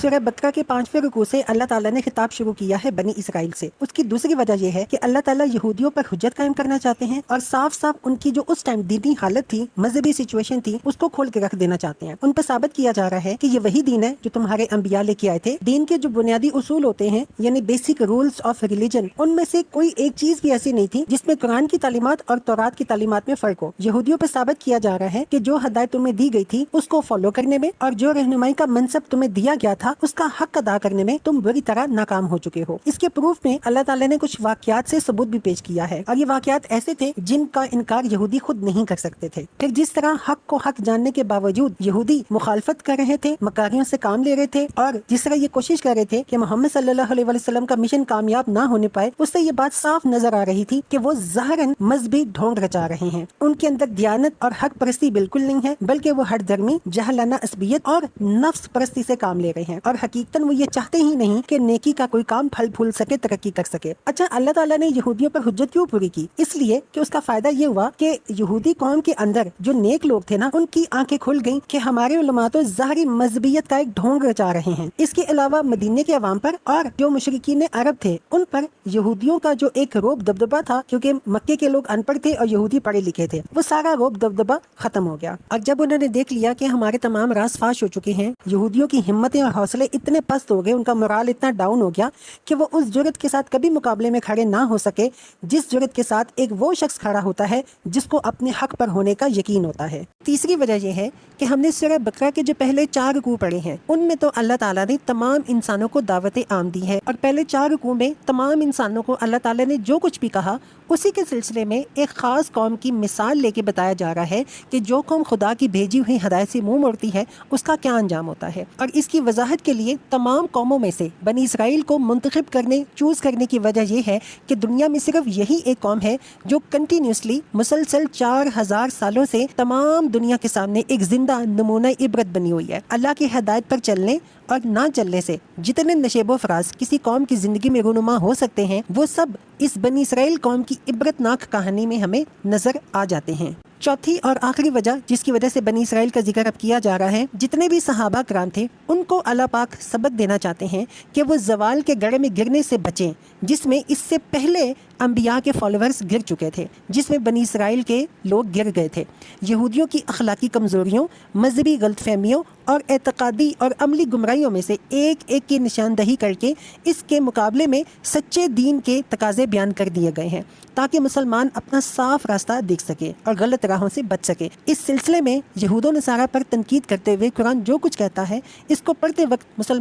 सूरह बकरा के 5वें रुकू से अल्लाह ताला ने खिताब शुरू किया है बनी इसराइल से। उसकी दूसरी वजह यह है कि अल्लाह ताला यहूदियों पर हुज्जत कायम करना चाहते हैं और साफ साफ उनकी जो उस टाइम दीनी हालत थी, मजहबी सिचुएशन थी, उसको खोल के रख देना चाहते हैं। उन पर साबित किया जा रहा है कि ये वही दीन है जो तुम्हारे अंबिया लेके आए थे। दीन के जो बुनियादी उसूल होते हैं यानी बेसिक रूल्स ऑफ रिलीजन, उनमें से कोई एक चीज भी ऐसी नहीं थी जिसमें कुरान की तालीमात और तौरात की तालीमात में फर्क हो। यहूदियों पर साबित किया जा रहा है कि जो हदायत तुम्हें दी गई थी उसको फॉलो करने में और जो रहनुमाई का मनसब तुम्हें दिया गया था उसका हक अदा करने में तुम बुरी तरह नाकाम हो चुके हो। इसके प्रूफ में अल्लाह ताला ने कुछ वाकयात से सबूत भी पेश किया है और ये वाकयात ऐसे थे जिनका इनकार यहूदी खुद नहीं कर सकते थे। फिर जिस तरह हक को हक जानने के बावजूद यहूदी मुखालफत कर रहे थे, मकारियों से काम ले रहे थे और जिस तरह ये कोशिश कर रहे थे कि मोहम्मद सल्लल्लाहु अलैहि वसल्लम का मिशन कामयाब ना होने पाए, उससे ये बात साफ नजर आ रही थी कि वो ज़ाहिरन मजहबी ढोंग रचा रहे हैं। उनके अंदर दियानत और हक परस्ती बिल्कुल नहीं है, बल्कि वो हर धर्मी जहलाना असबियत और नफ्स परस्ती से काम ले रहे हैं और हकीकतन वो ये चाहते ही नहीं कि नेकी का कोई काम फल फूल सके, तरक्की कर सके। अच्छा, अल्लाह ताला ने यहूदियों पर हुज्जत क्यों पूरी की? इसलिए कि उसका फायदा ये हुआ कि यहूदी कौम के अंदर जो नेक लोग थे ना, उनकी आंखें खुल गईं कि हमारे उलमा तो ज़ाहिरी मजहबियत का एक ढोंग रचा रहे हैं। इसके अलावा मदीने के अवाम पर और जो मुशरिकीन अरब थे उन पर यहूदियों का जो एक रोब दबदबा था, क्योंकि मक्के के लोग अनपढ़ थे और यहूदी पढ़े लिखे थे, वो सारा रोब दबदबा खत्म हो गया। और जब उन्होंने देख लिया कि हमारे तमाम राज फाश हो चुके हैं, यहूदियों की हिम्मतें और हौसले इतने पस्त हो गए, उनका मोराल इतना डाउन हो गया कि वो उस जुर्रत के साथ कभी मुकाबले में खड़े ना हो सके जिस जुर्रत के साथ एक वो शख्स खड़ा होता है जिसको अपने हक पर होने का यकीन होता है। तीसरी वजह यह है कि हमने सूरह बकरा के जो पहले 4 रुकू पढ़े हैं उनमें तो अल्लाह ताला ने तमाम इंसानों को दावत आम दी है और पहले 4 रुकू में तमाम इंसानों को अल्लाह ताला ने जो कुछ भी कहा उसी के सिलसिले में एक खास कौम की मिसाल लेके बताया जा रहा है कि जो कौम खुदा की भेजी हुई हदायत से मुंह मोड़ती है उसका क्या अंजाम होता है। और इसकी वजाहत के लिए तमाम कौमों में से बनी इसराइल को मुंतखब करने, चूज करने की वजह यह है कि दुनिया में सिर्फ यही एक कौम है जो कंटिन्यूसली मुसलसल 4000 सालों से तमाम दुनिया के सामने एक जिंदा नमूना इबरत बनी हुई है। अल्लाह की हदायत पर चलने और ना चलने से जितने नशेबो फराज किसी कौम की जिंदगी में रूनुमा हो सकते हैं वो सब इस बनी इसराइल कौम की इबरतनाक कहानी में हमें नजर आ जाते हैं। चौथी और आखिरी वजह जिसकी वजह से बनी इसराइल का जिक्र अब किया जा रहा है, जितने भी सहाबा कराम थे उनको अल्लाह पाक सबक देना चाहते हैं कि वो जवाल के गड़े में गिरने से बचें जिसमें इससे पहले अंबिया के फॉलोअर्स गिर चुके थे, जिसमें बनी इसराइल के लोग गिर गए थे। यहूदियों की अखलाकी कमज़ोरियों, मजहबी गलतफहमियों और एतकादी और अमली गुमराहियों में से एक एक की निशानदही करके इसके मुकाबले में सच्चे दीन के तकाजे बयान कर दिए गए हैं ताकि मुसलमान अपना साफ रास्ता देख सके और गलत राहों से बच सके। इस सिलसिले में यहूद व नसारा पर तनकीद करते हुए कुरान जो कुछ कहता है इसको पढ़ते वक्त मुसलमान